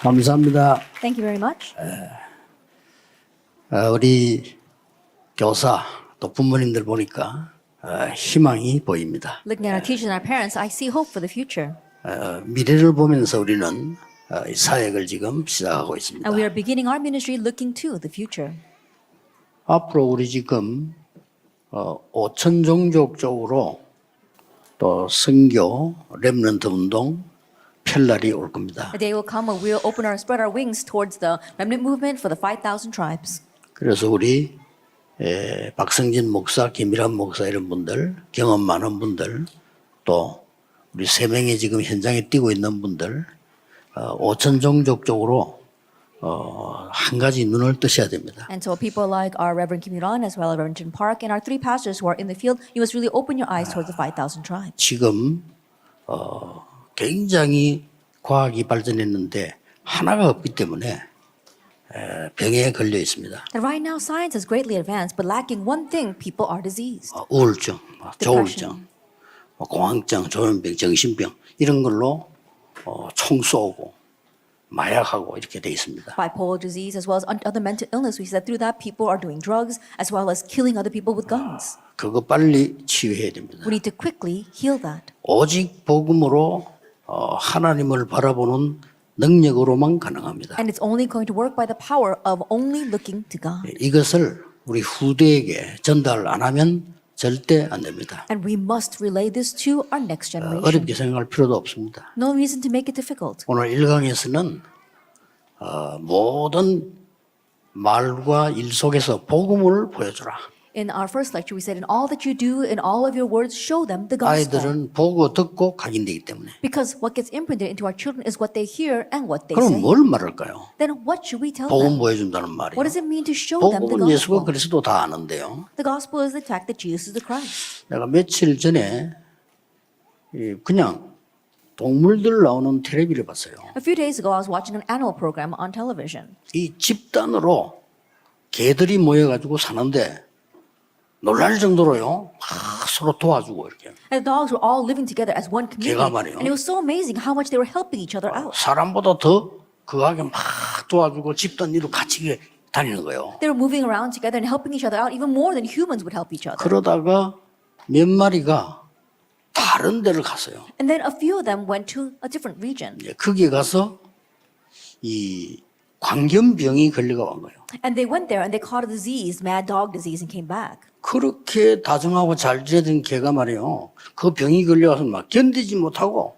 감사합니다. Thank you very much. 우리 교사 또 부모님들 보니까 희망이 보입니다. Looking at our teachers and our parents, I see hope for the future. 미래를 보면서 우리는 이 사역을 지금 시작하고 있습니다. And we are beginning our ministry looking to the future. 앞으로 우리 지금 5천 종족 쪽으로 또 선교, 렘넌트 운동 펼 날이 올 겁니다. A day will come when we'll spread our wings towards the remnant movement for the 5,000 tribes. 그래서 우리 박성진 목사, 김일환 목사 이런 분들, 경험 많은 분들, 또 우리 3명이 지금 현장에 뛰고 있는 분들, 5천 종족 쪽으로 한 가지 눈을 뜨셔야 됩니다. And so people like our Reverend Kim Yun-an as well as Reverend Jin Park and our 3 pastors who are in the field, you must really open your eyes towards the 5,000 tribes. 지금 굉장히 과학이 발전했는데 하나가 없기 때문에 병에 걸려 있습니다. And right now science has greatly advanced, but lacking one thing, people are diseased. 우울증, 조울증, 공황증, 조현병, 정신병 이런 걸로 총 쏘고 마약하고 이렇게 돼 있습니다. Bipolar disease as well as other mental illness. We see that through that people are doing drugs as well as killing other people with guns. 그거 빨리 치유해야 됩니다. We need to quickly heal that. 오직 복음으로 하나님을 바라보는 능력으로만 가능합니다. And it's only going to work by the power of only looking to God. 이것을 우리 후대에게 전달 안 하면 절대 안 됩니다. And we must relay this to our next generation. 어렵게 생각할 필요도 없습니다. No reason to make it difficult. 오늘 1강에서는 모든 말과 일 속에서 복음을 보여주라. In our first lecture, we said, in all that you do, in all of your words, show them the gospel. 아이들은 보고 듣고 각인되기 때문에. Because what gets imprinted into our children is what they hear and what they say. 그럼 뭘 말할까요? Then what should we tell 복음 them? 보여준다는 말이요. What does it mean to show them the 복음은 예수가 gospel? 그리스도 다 아는데요. The gospel is the fact that Jesus is the Christ. 내가 며칠 전에 그냥 동물들 나오는 텔레비를 봤어요. A few days ago, I was watching an animal program on television. 이 집단으로 개들이 모여가지고 사는데 놀랄 정도로요. 서로 도와주고 이렇게. And the dogs were all living together as one community. 개가 말이요. And it was so amazing how much they were helping each other out. 사람보다 더 그하게 막 도와주고 집단 일로 같이 다니는 거예요. They were moving around together and helping each other out even more than humans would help each other. 그러다가 몇 마리가 다른 데를 갔어요. And then a few of them went to a different region. 거기에 가서 이 광견병이 걸려가 온 거예요. And they went there and they caught a disease, mad dog disease, and came back. 그렇게 다정하고 잘 지내던 개가 말이에요. 그 병이 걸려와서 막 견디지 못하고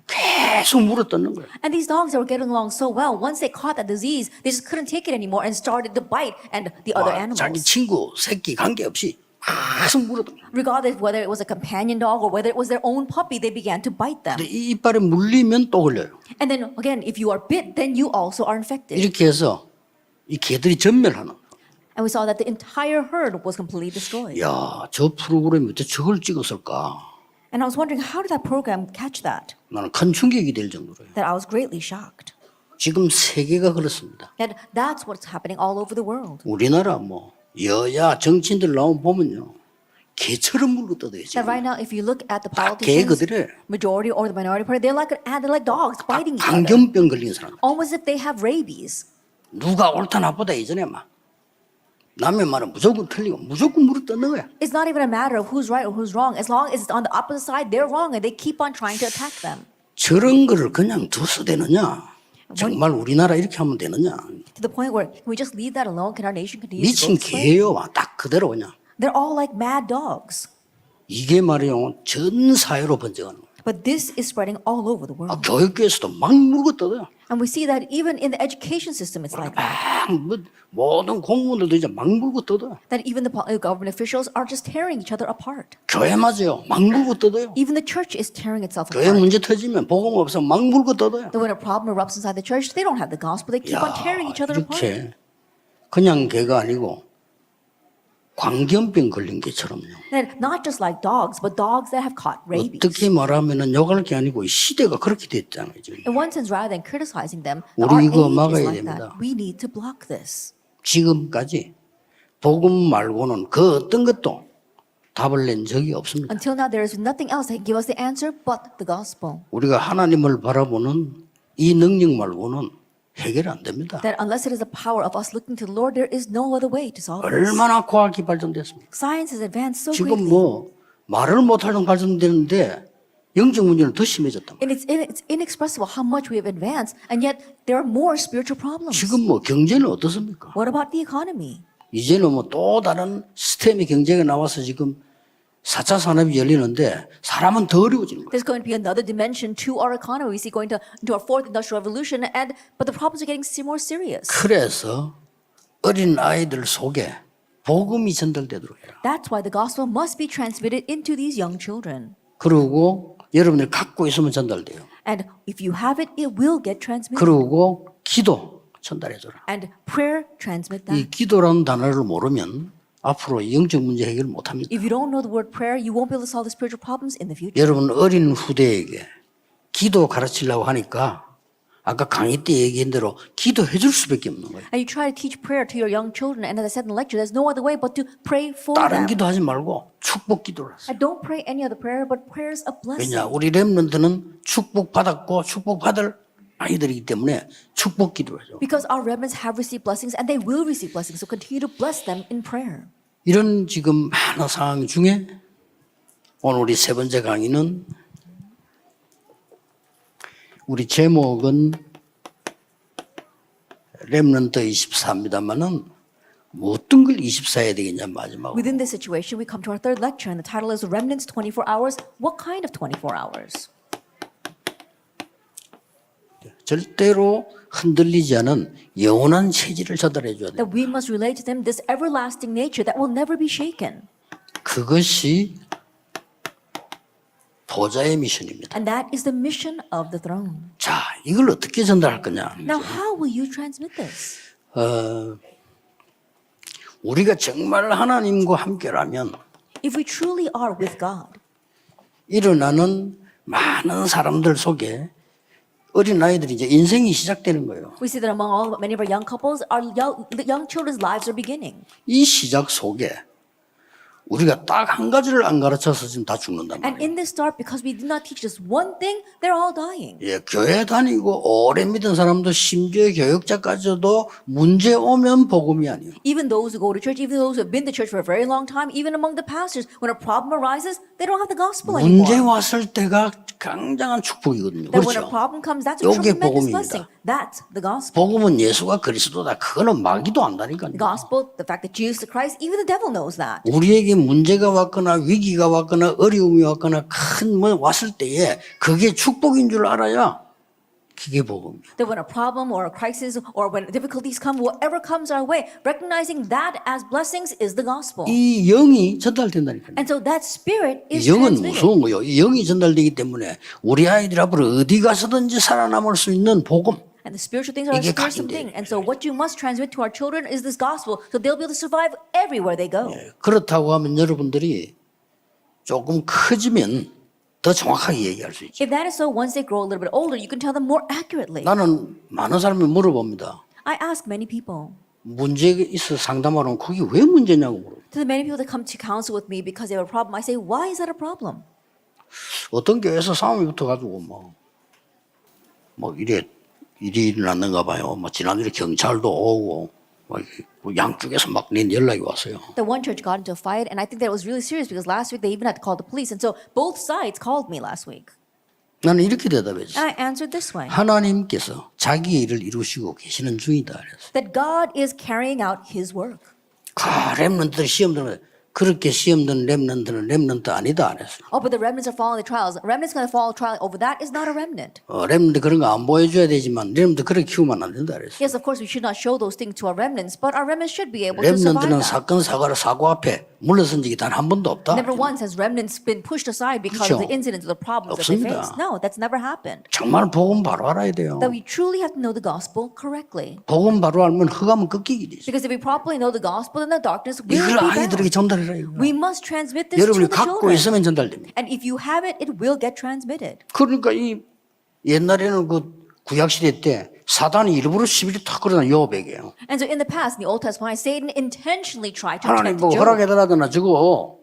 계속 물어뜯는 거예요. And these dogs that were getting along so well, once they caught that disease, they just couldn't take it anymore and started to bite and the other 자기 animals. 친구, 새끼 관계없이 계속 물어뜯는 거예요. Regardless of whether it was a companion dog or whether it was their own puppy, they began to bite them. 근데 이 이빨에 물리면 또 걸려요. And then again, if you are bit, then you also are infected. 이렇게 해서 이 개들이 전멸하는 거예요. And we saw that the entire herd was completely destroyed. 야, 저 프로그램이 어떻게 저걸 찍었을까? And I was wondering, how did that program catch that? 나는 큰 충격이 될 정도로요. That I was greatly shocked. 지금 세계가 그렇습니다. That that's what's happening all over the world. 우리나라 뭐 여야 정치인들 나오면 보면요. 개처럼 물고 떠들어요. That right now, if you look at the 개 politicians, 그들에 majority or the minority party, they're like dogs biting each other. 광견병 걸린 사람. Almost as if they have rabies. 누가 옳다 나쁘다 이전에 막 남의 말은 무조건 틀리고 무조건 물어뜯는 거야. It's not even a matter of who's right or who's wrong. As long as it's on the opposite side, they're wrong and they keep on trying to attack them. 저런 거를 그냥 둬서 되느냐? 정말 우리나라 이렇게 하면 되느냐? To the point where can we just leave that alone? Can our nation continue to 미친 go this way? 개요. 딱 그대로 그냥. They're all like mad dogs. 이게 말이요. 전 사회로 번져가는 거예요. But this is spreading all over the world. 교육계에서도 막 물고 떠들어요. And we see that even in the education system, it's like that. 모든 공무원들도 이제 막 물고 떠들어요. That even the government officials are just tearing each other apart. 교회 맞아요. 막 물고 떠들어요. Even the church is tearing itself 교회 apart. 문제 터지면 복음 없으면 막 물고 떠들어요. That when a problem erupts inside the church, they don't have the gospel. They keep on tearing each other apart. 이렇게 그냥 개가 아니고 광견병 걸린 개처럼요. That not just like dogs, but dogs that have caught rabies. 어떻게 말하면은 욕할 게 아니고 시대가 그렇게 됐잖아요. 지금. In one sense, rather than criticizing them, 우리 our 이거 age is 막아야 like 됩니다. that. We need to block this. 지금까지 복음 말고는 그 어떤 것도 답을 낸 적이 없습니다. Until now, there is nothing else that can give us the answer but the gospel. 우리가 하나님을 바라보는 이 능력 말고는 해결 안 됩니다. That unless it is the power of us looking to the Lord, there is no other way to solve this. 얼마나 과학이 발전됐습니까? Science has advanced so 지금 greatly. 뭐 말을 못할 정도 발전되는데 영적 문제는 더 심해졌단 말이에요. And it's inexpressible how much we have advanced, and yet there are more spiritual problems. 지금 뭐 경제는 어떻습니까? What about the economy? 이제는 뭐 또 다른 시스템의 경제가 나와서 지금 4차 산업이 열리는데 사람은 더 어려워지는 거예요. There's going to be another dimension to our economy. We see going into our fourth industrial revolution, but the problems are getting more serious. 그래서 어린 아이들 속에 복음이 전달되도록 해라. That's why the gospel must be transmitted into these young children. 그리고 여러분들이 갖고 있으면 전달돼요. And if you have it, it will get transmitted. 그리고 기도 전달해줘라. And prayer transmit that. 이 기도라는 단어를 모르면 앞으로 영적 문제 해결 못합니다. If you don't know the word prayer, you won't be able to solve the spiritual problems in the future. 여러분 어린 후대에게 기도 가르치려고 하니까 아까 강의 때 얘기한 대로 기도해 줄 수밖에 없는 거예요. And you try to teach prayer to your young children, and as I said in the lecture, there's no other way but to pray for 다른 them. 기도하지 말고 축복 기도를 하세요. And don't pray any other prayer, but prayers of blessing. 왜냐 우리 렘넌트는 축복 받았고 축복 받을 아이들이기 때문에 축복 기도를 하죠. Because our remnants have received blessings, and they will receive blessings, so continue to bless them in prayer. 이런 지금 많은 상황 중에 오늘 우리 세 번째 강의는 우리 제목은 렘넌트 24입니다만은 어떤 걸 24해야 되겠냐 마지막으로. Within this situation, we come to our third lecture, and the title is Remnants 24 Hours. What kind of 24 hours? 절대로 흔들리지 않은 영원한 체질을 전달해 줘야 돼요. That we must relate to them this everlasting nature that will never be shaken. 그것이 보좌의 미션입니다. And that is the mission of the throne. 자, 이걸 어떻게 전달할 거냐? Now, how will you transmit this? 우리가 정말 하나님과 함께라면 If we truly are with God, 일어나는 많은 사람들 속에 어린 아이들이 이제 인생이 시작되는 거예요. we see that among many of our young couples, the young children's lives are beginning. 이 시작 속에 우리가 딱 한 가지를 안 가르쳐서 지금 다 죽는단 And 말이에요. in this start, because we did not teach this one thing, they're all dying. 예, 교회 다니고 오래 믿은 사람도 심지어 교육자까지도 문제 오면 복음이 아니에요. Even those who go to church, even those who have been to church for a very long time, even among the pastors, when a problem arises, they don't have the gospel 문제 anymore. 왔을 때가 굉장한 축복이거든요. That when a 그렇죠? problem comes, that's a 요게 tremendous 복음입니다. blessing. That's the gospel. 복음은 예수가 그리스도다. 그거는 마귀도 안다니까요. The gospel, the fact that Jesus is Christ, even the devil knows that. 우리에게 문제가 왔거나 위기가 왔거나 어려움이 왔거나 큰 뭐 왔을 때에 그게 축복인 줄 알아야 그게 복음이에요. That when a problem or a crisis or when difficulties come, whatever comes our way, recognizing that as blessings is the gospel. 이 영이 전달된다니까요. And so that spirit is 이 영은 transmitted. 무서운 거예요. 이 영이 전달되기 때문에 우리 아이들 앞으로 어디 가서든지 살아남을 수 있는 복음. And the spiritual things are a 이게 fearsome 각인돼요. thing. And so what you must transmit to our children is this gospel, so they'll be able to survive everywhere they go. 그렇다고 하면 여러분들이 조금 커지면 더 정확하게 얘기할 수 있죠. If that is so, once they grow a little bit older, you can tell them more accurately. 나는 많은 사람이 물어봅니다. I ask many people, 문제가 있어 상담하면 그게 왜 문제냐고 물어요. to the many people that come to counsel with me because they have a problem, I say, why is that a problem? 어떤 교회에서 싸움이 붙어가지고 뭐 일이 일어났는가 봐요. 뭐 지난주에 경찰도 오고 막 양쪽에서 막 연락이 왔어요. The one church got into a fight, and I think that was really serious because last week they even had to call the police. And so both sides called me last week. 나는 이렇게 대답했지. And I answered this way, 하나님께서 자기의 일을 이루시고 계시는 중이다. 그래서 that God is carrying out his work. 렘넌트들 시험 드는 그렇게 시험 드는 렘넌트는 렘넌트 아니다. 그랬어요. Oh, but the remnants are following the trials. Remnants going to follow trial over that is not a remnant. 렘넌트 그런 거 안 보여줘야 되지만 렘넌트 그렇게 키우면 안 된다. 그랬어요. Yes, of course, we should not show those things to our remnants, but our remnants should be able to survive 렘넌트는 that. 사건 사고 앞에 물러선 적이 단 한 번도 없다. Never once has remnants been pushed aside because of the incidents or the problems that they 없습니다. face. No, that's never happened. 정말 복음 바로 알아야 돼요. That we truly have to know the gospel correctly. 복음 바로 알면 흑암은 꺾이게 돼 있어요. Because if we properly know the gospel, then the darkness will 이걸 be 아이들에게 bound. 전달해라 이거. We must transmit this to 여러분이 the 갖고 children. 있으면 전달됩니다. And if you have it, it will get transmitted. 그러니까 이 옛날에는 그 구약 시대 때 사단이 일부러 시비를 탁 걸어다 여호백이에요. And so in the past, in the Old Testament, Satan intentionally tried to 하나님 tempt 보고 Job. 허락해달라더나 저거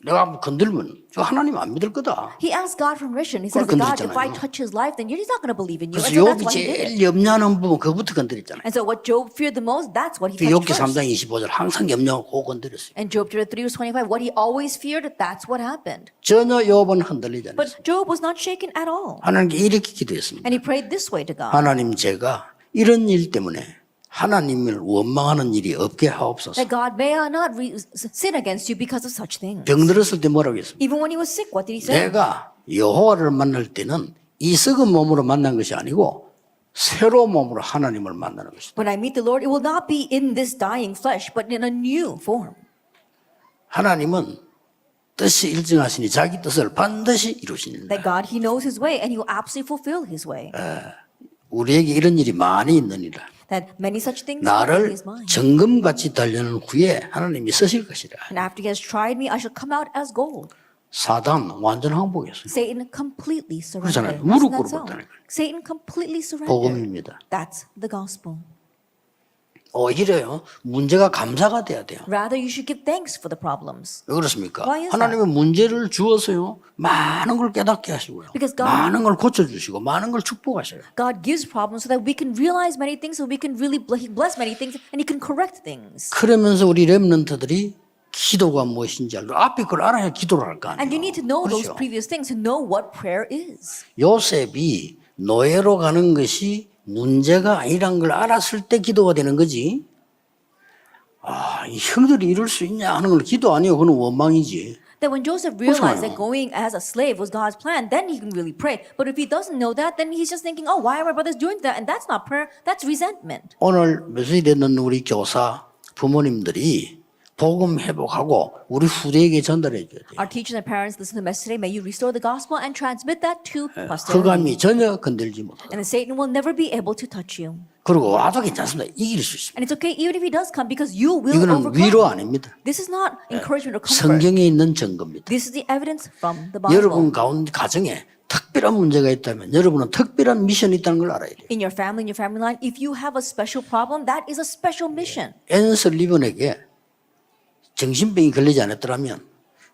내가 한번 건들면 저 하나님 안 믿을 거다. He asked God permission. He says, 그걸 God, if I 건드렸잖아요. touch his life, then he's not going to believe in you. 그래서 And so that's 욥이 why he did it. 제일 염려하는 부분 그거부터 건드렸잖아요. And so what Job feared the most, that's what he 그 touched 욥기 3장 first. 25절 항상 염려하고 건드렸어요. And Job chapter 3 verse 25, what he always feared, that's what happened. 전혀 욥은 흔들리지 않았어요. But Job was not shaken at all. 하나님께 이렇게 기도했습니다. And he prayed this way to God. 하나님 제가 이런 일 때문에 하나님을 원망하는 일이 없게 하옵소서. That God, may I not sin against you because of such things. 병들었을 때 뭐라고 했습니까? Even when he was sick, what did he say? 내가 여호와를 만날 때는 이 썩은 몸으로 만난 것이 아니고 새로운 몸으로 하나님을 만나는 것이다. When I meet the Lord, it will not be in this dying flesh, but in a new form. 하나님은 뜻이 일정하시니 자기 뜻을 반드시 이루시는다. That God, he knows his way and he will absolutely fulfill his way. 우리에게 이런 일이 많이 있느니라. That many such things happen in 나를 his mind. 정금같이 달려는 후에 하나님이 쓰실 것이라. And after he has tried me, I shall come out as gold. 사단 완전 항복했어요. Satan completely 그렇잖아요. surrendered. 무릎 Isn't that 꿇어 so? 버렸다니까요. Satan completely surrendered. 복음입니다. That's the gospel. 오히려요 문제가 감사가 돼야 돼요. Rather, you should give thanks for the problems. 왜 그렇습니까? Why is 하나님의 문제를 주어서요 많은 걸 깨닫게 하시고요. Because God- 많은 걸 고쳐주시고 많은 걸 축복하셔요. God gives problems so that we can realize many things, so we can really bless many things, and he can correct things. 그러면서 우리 렘넌트들이 기도가 무엇인지 알고 앞에 걸 알아야 기도를 할 거 And you 아니에요. need to know those 그렇죠? previous things to know what prayer is. 요셉이 노예로 가는 것이 문제가 아니란 걸 알았을 때 기도가 되는 거지. 아, 이 형들이 이럴 수 있냐 하는 건 기도 아니에요. 그건 원망이지. That when Joseph realized 그렇잖아요. that going as a slave was God's plan, then he can really pray. But if he doesn't know that, then he's just thinking, oh, why are my brothers doing that? And that's not prayer, that's resentment. 오늘 메시지 듣는 우리 교사 부모님들이 복음 회복하고 우리 후대에게 전달해 줘야 돼요. Our teachers and parents listen to the message today. May you restore the gospel and transmit that to posterity. 흑암이 전혀 건들지 못하다. And then Satan will never be able to touch you. 그리고 와도 괜찮습니다. 이길 수 있습니다. And it's okay even if he does come because you will 이거는 overcome. 위로 아닙니다. This is not encouragement or comfort. 성경에 있는 증거입니다. This is the evidence from the Bible. 여러분 가운데 가정에 특별한 문제가 있다면 여러분은 특별한 미션이 있다는 걸 알아야 돼요. In your family line, if you have a special problem, that is a special mission. 앤 설리번에게 정신병이 걸리지 않았더라면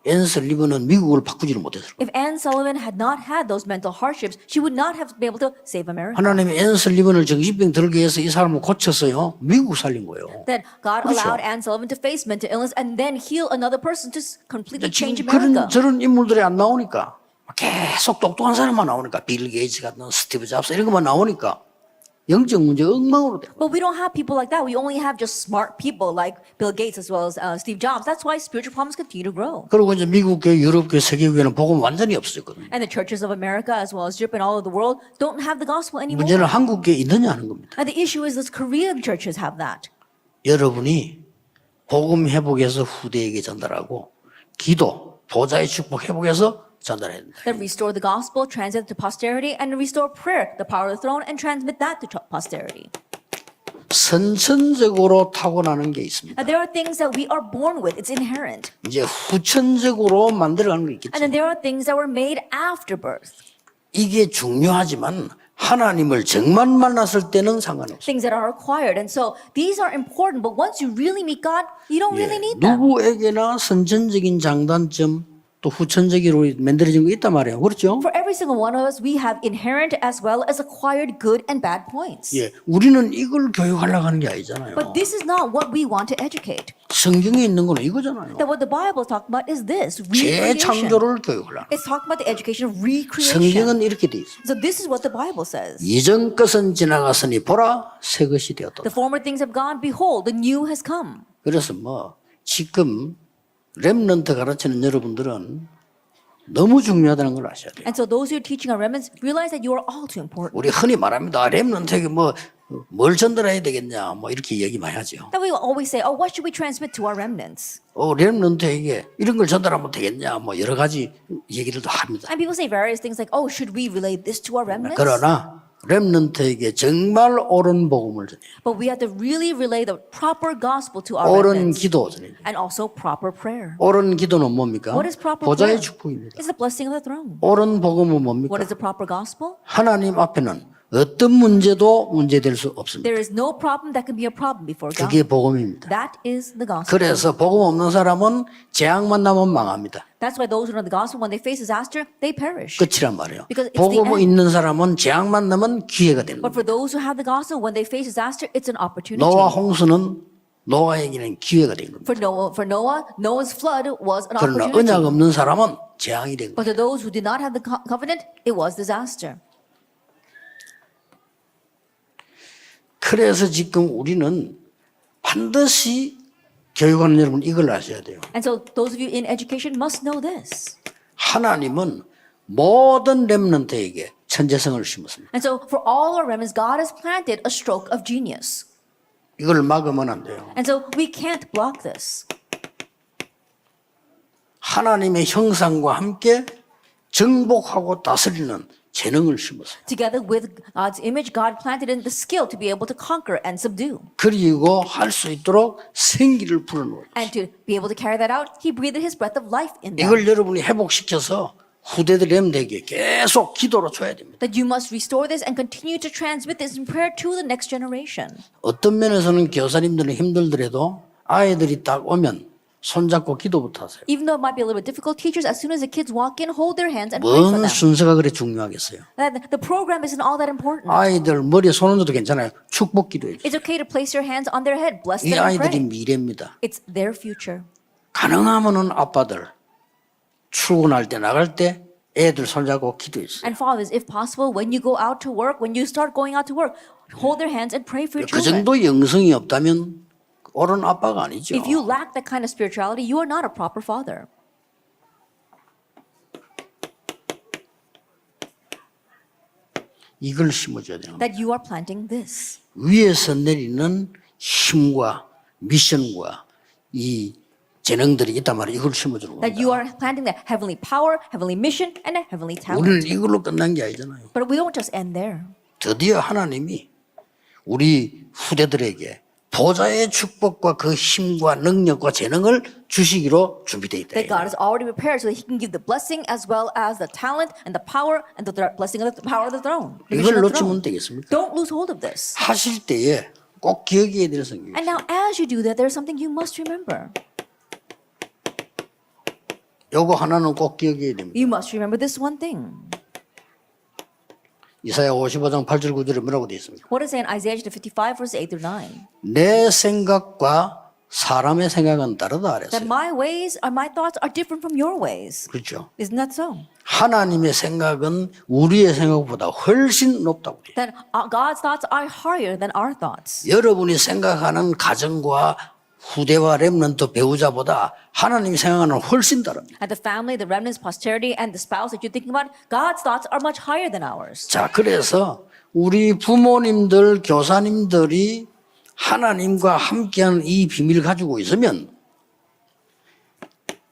앤 설리번은 미국을 바꾸지를 못했을 거예요. If Anne Sullivan had not had those mental hardships, she would not have been able to save America. 하나님이 앤 설리번을 정신병 들게 해서 이 사람을 고쳐서요 미국 살린 거예요. That God 그렇죠. allowed Anne Sullivan to face mental illness and then heal another person to completely change 지금 America. 그런 저런 인물들이 안 나오니까 계속 똑똑한 사람만 나오니까 빌 게이츠 같은 스티브 잡스 이런 것만 나오니까 영적 문제가 엉망으로 돼요. But we don't have people like that. We only have just smart people like Bill Gates as well as Steve Jobs. That's why spiritual problems continue to grow. 그리고 이제 미국 교회, 유럽 교회, 세계 교회는 복음 완전히 없어졌거든요. And the churches of America as well as Europe and all of the world don't have the gospel anymore. 문제는 한국 교회 있느냐 하는 겁니다. And the issue is those Korean churches have that. 여러분이 복음 회복해서 후대에게 전달하고 기도, 보좌의 축복 회복해서 전달해야 된다. That restore the gospel, transmit it to posterity, and restore prayer, the power of the throne, and transmit that to posterity. 선천적으로 타고나는 게 있습니다. And there are things that we are born with. It's inherent. 이제 후천적으로 만들어가는 게 있겠죠. And then there are things that were made after birth. 이게 중요하지만 하나님을 정말 만났을 때는 상관없어요. Things that are acquired. And so these are important, but once you really meet God, you don't really need them. 누구에게나 선천적인 장단점 또 후천적으로 만들어진 거 있단 말이에요. 그렇죠? For every single one of us, we have inherent as well as acquired good and bad points. 예, 우리는 이걸 교육하려고 하는 게 아니잖아요. But this is not what we want to educate. 성경에 있는 건 이거잖아요. That what the Bible is talking about is this, recreation. 재창조를 교육하려고. It's talking about the education of recreation. 성경은 이렇게 돼 있어요. So this is what the Bible says. 이전 것은 지나갔으니 보라 새 것이 되었다. The former things have gone, behold, the new has come. 그래서 뭐 지금 렘넌트 가르치는 여러분들은 너무 중요하다는 걸 아셔야 돼요. And so those who are teaching our remnants realize that you are all too important. 우리 흔히 말합니다. 렘넌트에게 뭘 전달해야 되겠냐 뭐 이렇게 얘기 많이 하죠. That we will always say, oh, what should we transmit to our remnants? 렘넌트에게 이런 걸 전달하면 되겠냐 뭐 여러 가지 얘기들도 합니다. And people say various things like, oh, should we relay this to our remnants? 그러나 렘넌트에게 정말 옳은 복음을 전해요. But we have to really relay the proper gospel to our 옳은 remnants. 기도 전해요. And also proper prayer. 옳은 기도는 뭡니까? What is proper 보좌의 prayer? 축복입니다. It's the blessing of the throne. 옳은 복음은 뭡니까? What is the proper gospel? 하나님 앞에는 어떤 문제도 문제될 수 없습니다. There is no problem that can be a problem before God. 그게 복음입니다. That is the gospel. 그래서 복음 없는 사람은 재앙 만나면 망합니다. That's why those who know the gospel, when they face disaster, they perish. 끝이란 말이에요. Because it's the 복음 end. 있는 사람은 재앙 만나면 기회가 되는 But 거예요. for those who have the gospel, when they face disaster, it's an opportunity. 노아 홍수는 노아에게는 기회가 된 겁니다. For Noah, Noah's flood was an 그러나 opportunity. 언약 없는 사람은 재앙이 된 But 거예요. to those who did not have the covenant, it was disaster. 그래서 지금 우리는 반드시 교육하는 여러분 이걸 아셔야 돼요. And so those of you in education must know this. 하나님은 모든 렘넌트에게 천재성을 심었습니다. And so for all our remnants, God has planted a stroke of genius. 이걸 막으면 안 돼요. And so we can't block this. 하나님의 형상과 함께 정복하고 다스리는 재능을 심었어요. Together with God's image, God planted in the skill to be able to conquer and subdue. 그리고 할 수 있도록 생기를 불어넣어요. And to be able to carry that out, He breathed His breath of life in them. 이걸 여러분이 회복시켜서 후대들 렘들에게 계속 기도로 줘야 됩니다. That you must restore this and continue to transmit this in prayer to the next generation. 어떤 면에서는 교사님들은 힘들더라도 아이들이 딱 오면 손잡고 기도부터 하세요. Even though it might be a little bit difficult, teachers, as soon as the kids walk in, hold their hands and pray for 뭔 them. 순서가 그래 중요하겠어요. That the program isn't all that important. 아이들 머리에 손 얹어도 괜찮아요. 축복 기도해 주세요. It's okay to place your hands on their head, bless 이 them and 아이들이 pray. 미래입니다. It's their future. 가능하면은 아빠들 출근할 때 나갈 때 애들 손잡고 기도해 주세요. And fathers, if possible, when you go out to work, when you start going out to work, hold their hands and pray for your 그 children. 정도 영성이 없다면 옳은 아빠가 아니죠. If you lack that kind of spirituality, you are not a proper father. 이걸 심어줘야 돼요. That you are planting this. 위에서 내리는 힘과 미션과 이 재능들이 있단 말이에요. 이걸 심어주는 That you 겁니다. are planting that heavenly power, heavenly mission, and a heavenly talent. 우리는 이걸로 끝난 게 아니잖아요. But we don't just end there. 드디어 하나님이 우리 후대들에게 보좌의 축복과 그 힘과 능력과 재능을 주시기로 준비되어 있다. That God is already prepared so that He can give the blessing as well as the talent and the power and the blessing of the power of the throne. The mission 이걸 of the throne. 놓치면 되겠습니까? Don't lose hold of this. 하실 때에 꼭 기억해야 될 성경이 And now, as you do that, there's something you must remember. 요거 하나는 꼭 기억해야 됩니다. You must remember this one thing. 이사야 55장 8절 9절에 뭐라고 되어 있습니까? What is it in Isaiah chapter 55, verse 8 through 9? 내 생각과 사람의 생각은 다르다 That 그랬어요. my ways or my thoughts are different from your ways. 그렇죠. Isn't that so? 하나님의 생각은 우리의 생각보다 훨씬 높다고 그래요. That God's thoughts are higher than our thoughts. 여러분이 생각하는 가정과 후대와 렘넌트 배우자보다 하나님이 생각하는 훨씬 다릅니다. And the family, the remnants, posterity, and the spouse that you're thinking about, God's thoughts are much higher than ours. 자, 그래서 우리 부모님들, 교사님들이 하나님과 함께하는 이 비밀을 가지고 있으면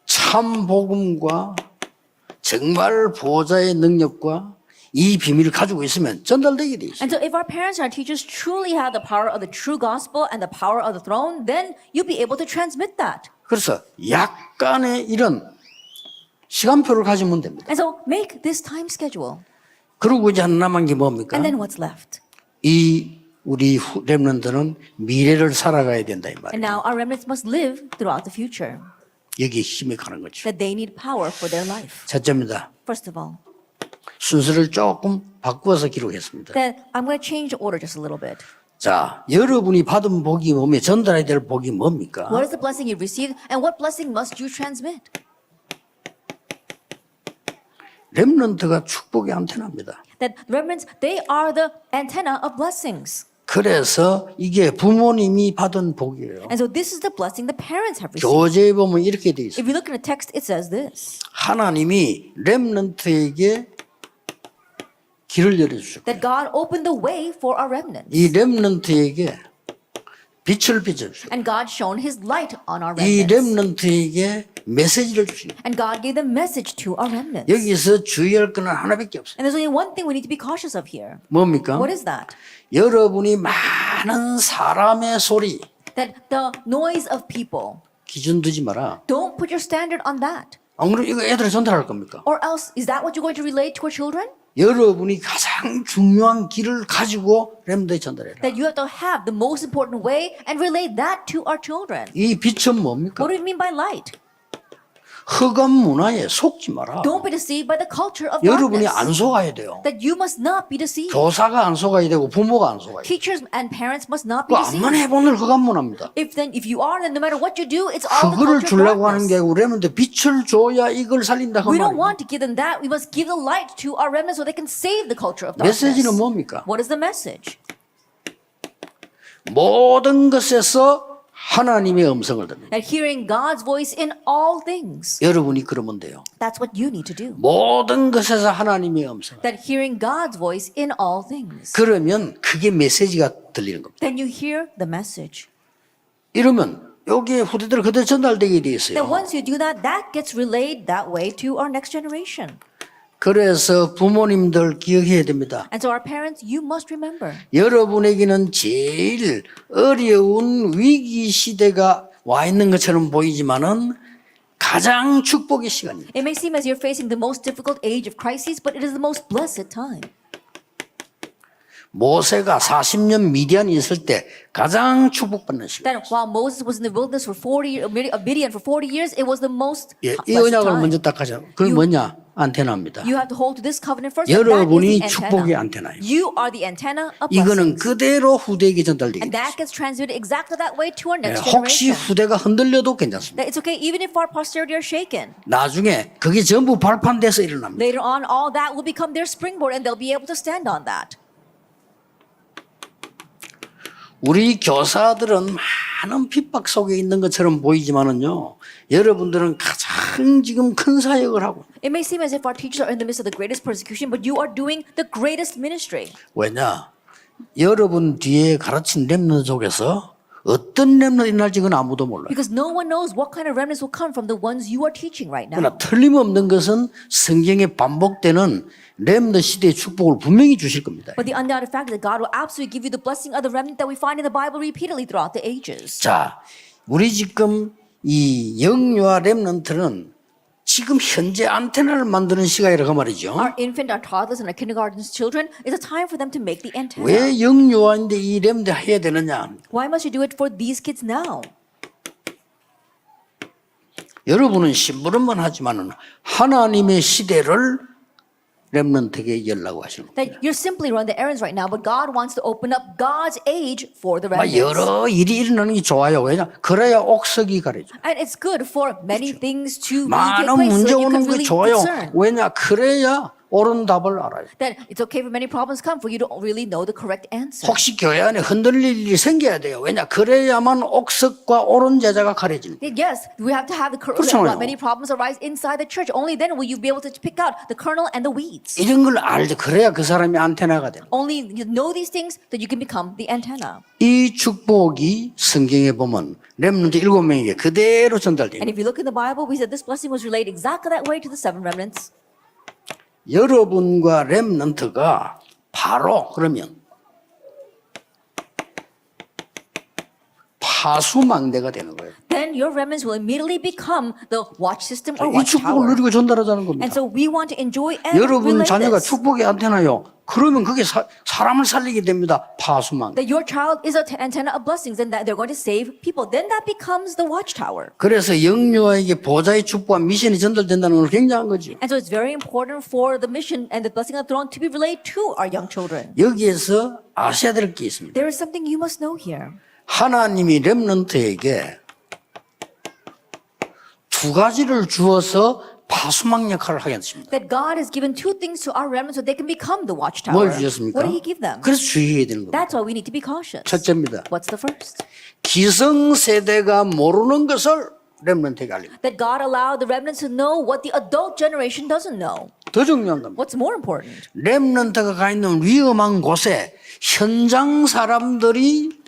참 복음과 정말 보좌의 능력과 이 비밀을 가지고 있으면 전달되게 돼 있어요. And so if our parents and our teachers truly have the power of the true gospel and the power of the throne, then you'll be able to transmit that. 그래서 약간의 이런 시간표를 가지면 됩니다. And so make this time schedule. 그리고 이제 하나 남은 게 뭡니까? And then what's left? 이 우리 렘넌트는 미래를 살아가야 된다 이 And 말이에요. now our remnants must live throughout the future. 여기에 힘이 가는 거죠. That they need power for their life. 첫째입니다. First of all, 순서를 조금 바꾸어서 기록했습니다. then I'm going to change the order just a little bit. 자, 여러분이 받은 복이 뭡니까? 전달해야 될 복이 뭡니까? What is the blessing you received and what blessing must you transmit? 렘넌트가 축복의 안테나입니다. That remnants, they are the antenna of blessings. 그래서 이게 부모님이 받은 복이에요. And so this is the blessing the parents have received. 교재에 보면 이렇게 돼 있어요. If you look in the text, it says this. 하나님이 렘넌트에게 길을 열어주셨고 That God opened the way for our remnants. 이 렘넌트에게 빛을 비춰주셨고 And God shone His light on our 이 remnants. 렘넌트에게 메시지를 주시고 And God gave the message to our remnants. 여기서 주의할 것은 하나밖에 없어요. And there's only one thing we need to be cautious of here. 뭡니까? What is that? 여러분이 많은 사람의 소리 That the noise of people, 기준 두지 마라. don't put your standard on that. 안 그러면 이거 애들이 전달할 겁니까? Or else, is that what you're going to relate to our children? 여러분이 가장 중요한 길을 가지고 렘너에 전달해라. That you have to have the most important way and relay that to our children. 이 빛은 뭡니까? What do you mean by light? 흑암 문화에 속지 마라. Don't be deceived by the culture of 여러분이 darkness. 안 속아야 돼요. That you must not be deceived. 교사가 안 속아야 되고 부모가 안 속아야 돼요. Teachers and parents must not 그 be deceived. 암만 해보는 흑암 문화입니다. If you are, then no matter what you do, it's all the 그거를 culture of 주려고 하는 게 darkness. 아니고 렘너한테 빛을 줘야 이걸 살린다 그 We don't 말이에요. want to give them that. We must give the light to our remnants so they can save the culture of darkness. 메시지는 뭡니까? What is the message? 모든 것에서 하나님의 음성을 듣는. That hearing God's voice in all things. 여러분이 그러면 돼요. That's what you need to do. 모든 것에서 하나님의 음성. That hearing God's voice in all things. 그러면 그게 메시지가 들리는 겁니다. Then you hear the message. 이러면 여기에 후대들 그대로 전달되게 돼 Then 있어요. once you do that, that gets relayed that way to our next generation. 그래서 부모님들 기억해야 됩니다. And so our parents, you must remember. 여러분에게는 제일 어려운 위기 시대가 와 있는 것처럼 보이지만은 가장 축복의 시간입니다. It may seem as you're facing the most difficult age of crises, but it is the most blessed time. 모세가 40년 미디안에 있을 때 가장 축복받는 시간. That while Moses was in the wilderness for 40 Midian for 40 years, it was the most 예, 이 blessed 언약을 time. 먼저 딱 하자. 그건 뭐냐? 안테나입니다. You have to hold to this covenant first. And that is 여러분이 the 축복의 antenna. 안테나예요. You are the antenna of 이거는 blessings. 그대로 후대에게 전달되게 And 돼요. that gets transmitted exactly that way to our next 혹시 generation. 후대가 흔들려도 괜찮습니다. That it's okay even if our posterity are shaken. 나중에 그게 전부 발판돼서 일어납니다. Later on, all that will become their springboard and they'll be able to stand on that. 우리 교사들은 많은 핍박 속에 있는 것처럼 보이지만은요, 여러분들은 가장 지금 큰 사역을 하고. It may seem as if our teachers are in the midst of the greatest persecution, but you are doing the greatest ministry. 왜냐? 여러분 뒤에 가르친 렘넌트 속에서 어떤 렘넌트이 날지 그건 아무도 몰라요. Because no one knows what kind of remnants will come from the ones you are teaching right now. 그러나 틀림없는 것은 성경에 반복되는 렘넌트 시대의 축복을 분명히 주실 겁니다. But the undoubted fact is that God will absolutely give you the blessing of the remnant that we find in the Bible repeatedly throughout the ages. 자, 우리 지금 이 영유아 렘넌트는 지금 현재 안테나를 만드는 시간이라고 말이죠. Our infant, our toddlers, and our kindergarten children is a time for them to make the antenna. 왜 영유아인데 이 렘넌트 해야 되느냐? Why must you do it for these kids now? 여러분은 심부름만 하지만은 하나님의 시대를 렘넌트에게 열라고 하시는 겁니다. That you're simply run the errands right now, but God wants to open up God's age for the 막 remnants. 여러 일이 일어나는 게 좋아요. 왜냐? 그래야 옥석이 가려져. And it's good for many things to really take 많은 place so 문제 that you 오는 can 게 really 좋아요. discern. 왜냐? 그래야 옳은 답을 알아요. That it's okay for many problems come for you to really know the correct answer. 혹시 교회 안에 흔들릴 일이 생겨야 돼요. 왜냐? 그래야만 옥석과 옳은 제자가 가려지는 거예요. Yes, we have to have the 그렇잖아요. many problems arise inside the church. Only then will you be able to pick out the kernel and the weeds. 이런 걸 알죠. 그래야 그 사람이 안테나가 돼요. Only you know these things that you can become the antenna. 이 축복이 성경에 보면 렘넌트 7명에게 그대로 전달돼요. And if you look in the Bible, we said this blessing was relayed exactly that way to the 7 remnants. 여러분과 렘넌트가 바로 그러면 파수망대가 되는 거예요. Then your remnants will immediately become the watch system or 이 축복을 watchtower. 누리고 전달하자는 겁니다. And so we want to enjoy and 여러분 relay 자녀가 this. 축복의 안테나요. 그러면 그게 사람을 살리게 됩니다. 파수망. That your child is an antenna of blessings and that they're going to save people. Then that becomes the watchtower. 그래서 영유아에게 보좌의 축복과 미션이 전달된다는 건 굉장한 거죠. And so it's very important for the mission and the blessing of the throne to be relayed to our young children. 여기에서 아셔야 될 게 있습니다. There is something you must know here. 하나님이 렘넌트에게 두 가지를 주어서 파수망 역할을 하게 했습니다. That God has given two things to our remnants so they can become the watchtower. 뭘 주셨습니까? What did He give them? 그래서 주의해야 되는 겁니다. That's why we need to be cautious. 첫째입니다. What's the first? 기성세대가 모르는 것을 렘넌트에게 알립니다. That God allowed the remnants to know what the adult generation doesn't know. 더 중요한 겁니다. What's more important? 렘넌트가 가 있는 위험한 곳에 현장 사람들이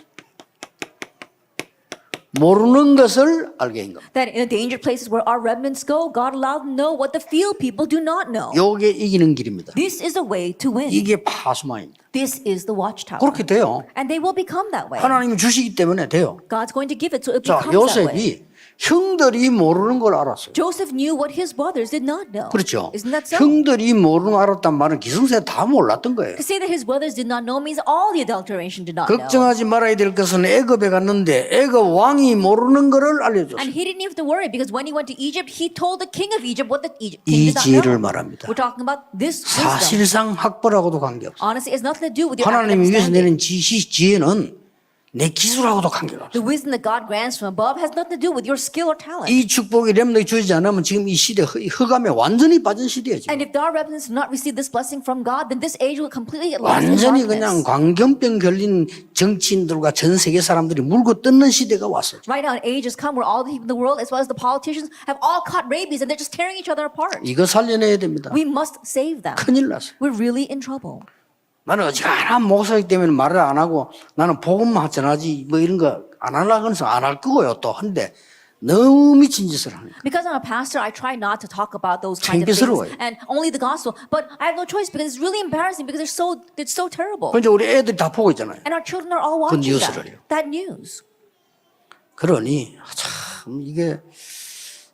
모르는 것을 알게 한 겁니다. That in the danger places where our remnants go, God allowed them to know what the field people do not know. 요게 이기는 길입니다. This is the way to win. 이게 파수망입니다. This is the watchtower. 그렇게 돼요. And they will become that way. 하나님이 주시기 때문에 돼요. God's going to give it so it 자, becomes that way. 요셉이 형들이 모르는 걸 알았어요. Joseph knew what his brothers did not know. 그렇죠. Isn't that so? 형들이 모르는 걸 알았단 말은 기성세 다 몰랐던 거예요. To say that his brothers did not know means all the adulteration did not know. 걱정하지 말아야 될 것은 애굽에 갔는데 애굽 왕이 모르는 거를 알려줬어요. And he didn't have to worry because when he went to Egypt, he told the king of Egypt what the Egypt 이 king did not 지혜를 know. 말합니다. We're talking about this wisdom. 사실상 학벌하고도 관계없어요. Honestly, it has nothing to do with your 하나님이 academic 위해서 내는 standing. 지혜는 내 기술하고도 관계가 없어요. The wisdom that God grants from above has nothing to do with your skill or talent. 이 축복이 렘너에게 주지 않으면 지금 이 시대 흑암에 완전히 빠진 시대예요. 지금. And if our remnants do not receive this blessing from God, then this age will completely get lost in 완전히 그냥 darkness. 광견병 걸린 정치인들과 전 세계 사람들이 물고 뜯는 시대가 왔어요. Right now, an age has come where all the people in the world, as well as the politicians, have all caught rabies and they're just tearing each other apart. 이거 살려내야 됩니다. We must save them. 큰일 났어요. We're really in trouble. 나는 어지간한 목사이기 때문에 말을 안 하고 나는 복음만 전하지 뭐 이런 거 안 하려고 해서 안 할 거고요 또. 근데 너무 미친 짓을 하니까. Because I'm a pastor, I try not to talk about those kinds of 창피스러워요. things and only the gospel. But I have no choice because it's really embarrassing because it's so terrible. 근데 우리 애들이 다 보고 있잖아요. And our children are all watching 뉴스를요. that news. 그러니 참 이게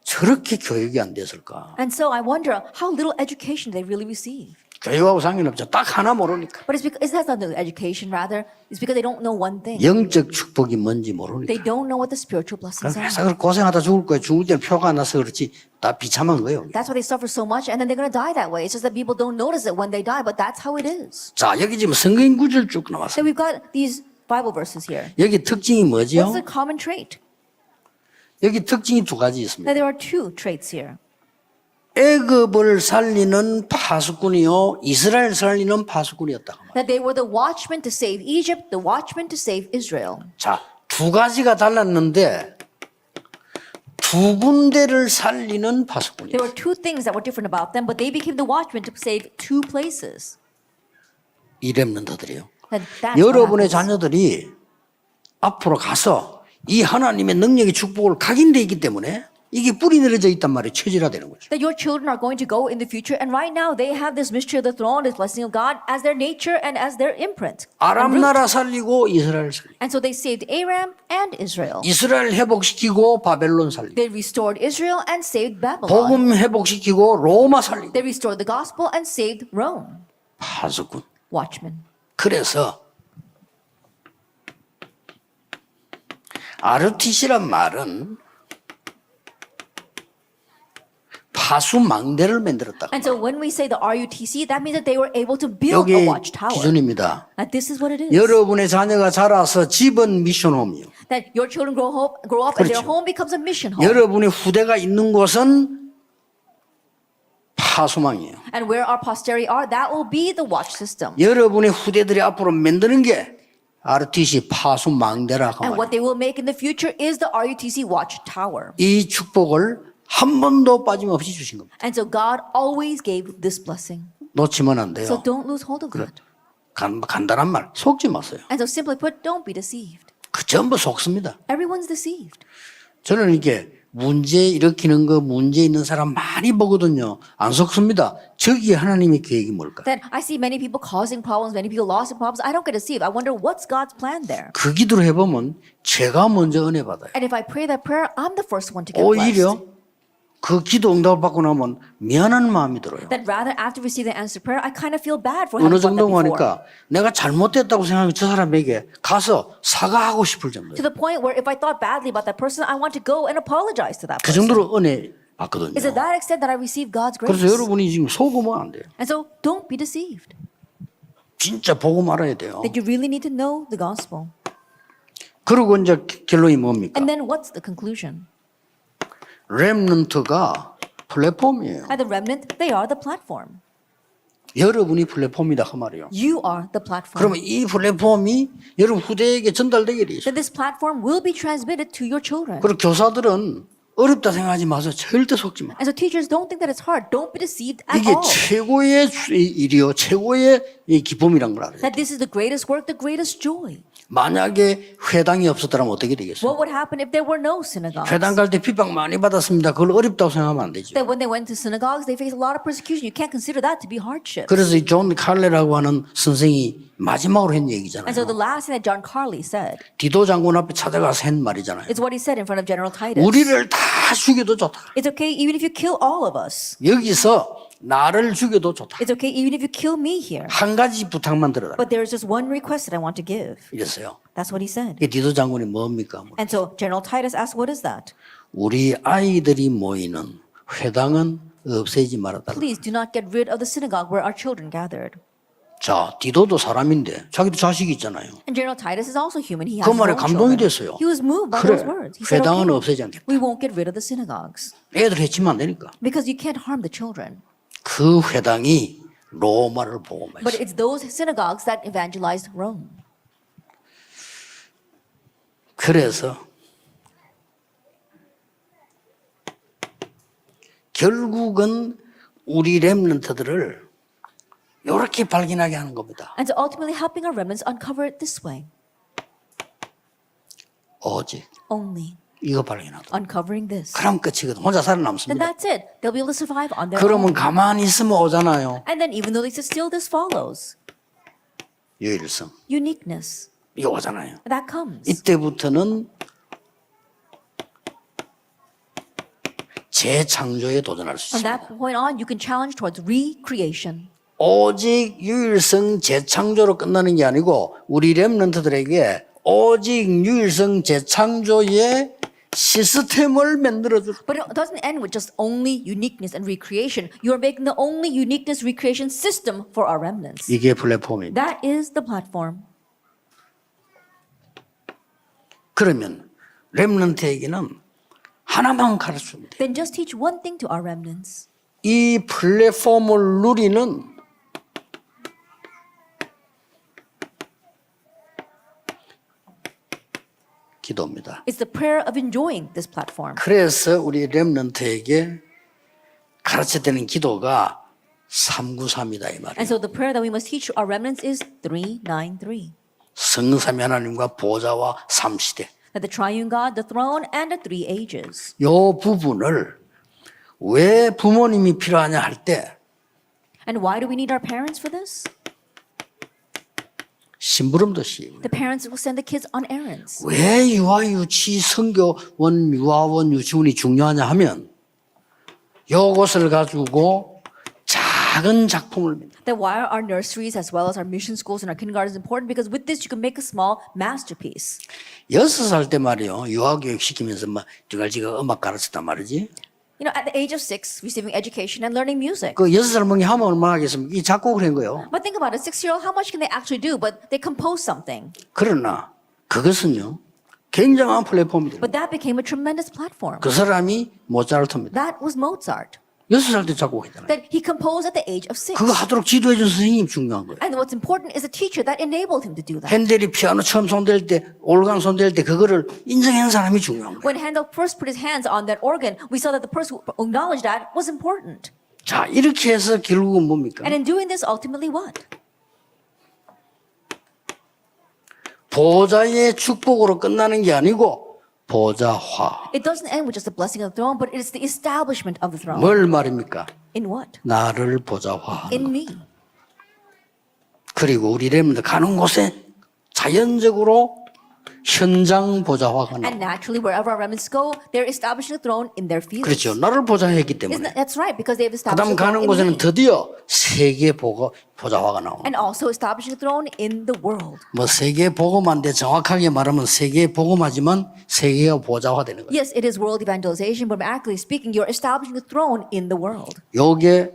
저렇게 교육이 안 됐을까. And so I wonder how little education they really receive. 교육하고 상관없죠. 딱 하나 모르니까. But it's because it has not to do with education, rather. It's because they don't know one thing. 영적 축복이 뭔지 They 모르니까. don't know what the spiritual blessings are. 그래서 고생하다 죽을 거예요. 죽을 때는 표가 안 나서 그렇지. 다 비참한 거예요. That's why they suffer so much, and then they're going to die that way. It's just that people don't notice it when they die, but that's how it is. 자, 여기 지금 성경 구절 쭉 So 나왔어요. we've got these Bible verses here. 여기 특징이 What's 뭐죠? the common trait? 여기 특징이 두 가지 있습니다. Now there are two traits here. 애굽을 살리는 파수꾼이요, 이스라엘 살리는 파수꾼이었다. That they were the watchmen to save Egypt, the watchmen to save Israel. 자, 두 가지가 달랐는데 두 군데를 살리는 파수꾼이에요. There were two things that were different about them, but they became the watchmen to save two places. 이 렘넌트들이요. That's what 여러분의 happens. 자녀들이 앞으로 가서 이 하나님의 능력의 축복을 각인되어 있기 때문에 이게 뿌리 내려져 있단 말이에요. 체질화되는 거죠. That your children are going to go in the future, and right now they have this mystery of the throne, this blessing of God, as their nature and as their imprint. 아람 and root. 나라 살리고 이스라엘 살리고 And so they saved Aram and Israel. 이스라엘 회복시키고 바벨론 살리고 They restored Israel and saved Babylon. 복음 회복시키고 로마 살리고 They restored the gospel and saved Rome. 파수꾼. Watchmen. 그래서 RTC란 말은 파수망대를 만들었다. And so when we say the RUTC, that means that they were able to build a 여기 watchtower. 기준입니다. And this is what it is. 여러분의 자녀가 자라서 집은 미션홈이요. That your children grow up and their 그렇죠. home becomes a mission home. 여러분의 후대가 있는 곳은 파수망이에요. And where our posterity are, that will be the watch system. 여러분의 후대들이 앞으로 만드는 게 RTC 파수망대라 그 And 말이에요. what they will make in the future is the RUTC watchtower. 이 축복을 한 번도 빠짐없이 주신 겁니다. And so God always gave this blessing. 놓치면 안 돼요. So don't lose hold of that. 간단한 말, 속지 마세요. And so simply put, don't be deceived. 그 전부 속습니다. Everyone's deceived. 저는 이렇게 문제 일으키는 거, 문제 있는 사람 많이 보거든요. 안 속습니다. 저기에 하나님의 계획이 뭘까? That I see many people causing problems, many people lost in problems. I don't get deceived. I wonder what's God's plan there. 그 기도를 해보면 제가 먼저 은혜 받아요. And if I pray that prayer, I'm the first one to get 오히려 blessed. 그 기도 응답을 받고 나면 미안한 마음이 들어요. That rather after receiving the answered prayer, I kind of feel bad for 어느 having done that 정도 before. 하니까 내가 잘못됐다고 생각하면 저 사람에게 가서 사과하고 싶을 To 정도예요. the point where if I thought badly about that person, I want to go and apologize to that 그 person. 정도로 은혜 받거든요. It's to that extent that I receive God's grace. 그래서 여러분이 지금 속으면 안 돼요. And so don't be deceived. 진짜 보고 말아야 돼요. That you really need to know the gospel. 그리고 이제 결론이 뭡니까? And then what's the conclusion? 렘넌트가 플랫폼이에요. At the remnant, they are the platform. 여러분이 플랫폼이다 그 말이에요. You are the platform. 그러면 이 플랫폼이 여러분 후대에게 전달되게 돼 있어요. That this platform will be transmitted to your children. 그리고 교사들은 어렵다 생각하지 마세요. 절대 속지 마. And so teachers, don't think that it's hard. Don't be deceived at 이게 all. 최고의 일이요. 최고의 이 기쁨이란 걸 알아요. That this is the greatest work, the greatest joy. 만약에 회당이 없었더라면 어떻게 되겠어요? What would happen if there were no synagogues? 회당 갈 때 핍박 많이 받았습니다. 그걸 어렵다고 생각하면 안 되죠. That when they went to synagogues, they faced a lot of persecution. You can't consider that to be hardship. 그래서 이 존 칼레라고 하는 선생이 마지막으로 한 And 얘기잖아요. so the last thing that John Carley said 디도 장군 앞에 찾아가서 한 말이잖아요. is what he said in front of General Titus. 우리를 다 죽여도 좋다. It's okay even if you kill all of us. 여기서 나를 죽여도 좋다. It's okay even if you kill me here. 한 가지 부탁만 들어달라. But there is just one request that I want to give. 이랬어요. That's what he said. 이 디도 장군이 뭡니까? And so General Titus asked, what is that? 우리 아이들이 모이는 회당은 없애지 말아달라. Please do not get rid of the synagogue where our children gathered. 자, 디도도 사람인데 자기도 자식이 있잖아요. And General Titus is also human. He has 그 his 말에 own 감동이 children. 됐어요. He was moved by 그래, those words. He said, 회당은 okay, 없애지 않겠다. we won't get rid of the synagogues 애들 해치면 안 되니까. because you can't harm the children. 그 회당이 로마를 But 복음했어요. it's those synagogues that evangelized Rome. 그래서 결국은 우리 렘넌트들을 이렇게 발견하게 하는 겁니다. And so ultimately helping our remnants uncover it this way. 오직 Only 이거 발견하다. uncovering this. 그럼 끝이거든. 혼자 Then 살아남습니다. that's it. They'll be able to survive on their 그러면 own. 가만히 있으면 오잖아요. And then even though they still this follows. 유일성. Uniqueness. 이거 오잖아요. That comes. 이때부터는 재창조에 도전할 수 From 있습니다. that point on, you can challenge towards recreation. 오직 유일성 재창조로 끝나는 게 아니고 우리 렘넌트들에게 오직 유일성 재창조의 시스템을 만들어줄. But it doesn't end with just only uniqueness and recreation. You are making the only uniqueness recreation system for our remnants. 이게 플랫폼입니다. That is the platform. 그러면 렘넌트에게는 하나만 가르치면 돼요. Then just teach one thing to our remnants. 이 플랫폼을 누리는 기도입니다. It's the prayer of enjoying this platform. 그래서 우리 렘넌트에게 가르쳐야 되는 기도가 393이다 이 말이에요. And so the prayer that we must teach our remnants is 393. 성삼위 하나님과 보좌와 삼시대. That the triune God, the throne, and the three ages. 이 부분을 왜 부모님이 필요하냐 할 때 And why do we need our parents for this? 심부름듯이 The parents will send the kids on errands. 왜 유아 유치 선교원 유아원 유치원이 중요하냐 하면 이것을 가지고 작은 작품을 만든다. That why are our nurseries as well as our mission schools and our kindergartens important? Because with this you can make a small masterpiece. 6살 때 말이요 유아교육 시키면서 막 지가 음악 가르쳤단 말이지. You know, at the age of 6, receiving education and learning music. 그 6살 먹이 하면 얼마나 하겠습니까? 이 작곡을 한 거예요. But think about it, 6-year-old, how much can they actually do? But they compose something. 그러나 그것은요 굉장한 플랫폼이 돼요. But that became a tremendous platform. 그 사람이 모차르트입니다. That was Mozart. 6살 때 작곡했잖아요. That he composed at the age of 6. 그거 하도록 지도해준 선생님이 중요한 거예요. And what's important is a teacher that enabled him to do that. 핸델이 피아노 처음 손댈 때, 올간 손댈 때 그거를 인정한 사람이 중요한 거예요. When Handel first put his hands on that organ, we saw that the person who acknowledged that was important. 자, 이렇게 해서 결국은 뭡니까? And in doing this, ultimately what? 보좌의 축복으로 끝나는 게 아니고 보좌화. It doesn't end with just the blessing of the throne, but it's the establishment of the throne. 뭘 말입니까? In what? 나를 보좌화하는 In 것. me. 그리고 우리 렘들 가는 곳에 자연적으로 현장 보좌화가 And 나와. naturally, wherever our remnants go, they're establishing the throne in their fields. 그렇죠. 나를 보좌했기 Isn't 때문에. that's right, because they've established 그다음 the throne 가는 in 곳에는 me. 드디어 세계 보좌화가 나옵니다. And also establishing the throne in the world. 뭐 세계 복음한데 정확하게 말하면 세계 복음하지만 세계가 보좌화되는 거예요. Yes, it is world evangelization, but accurately speaking, you're establishing the throne in the world. 요게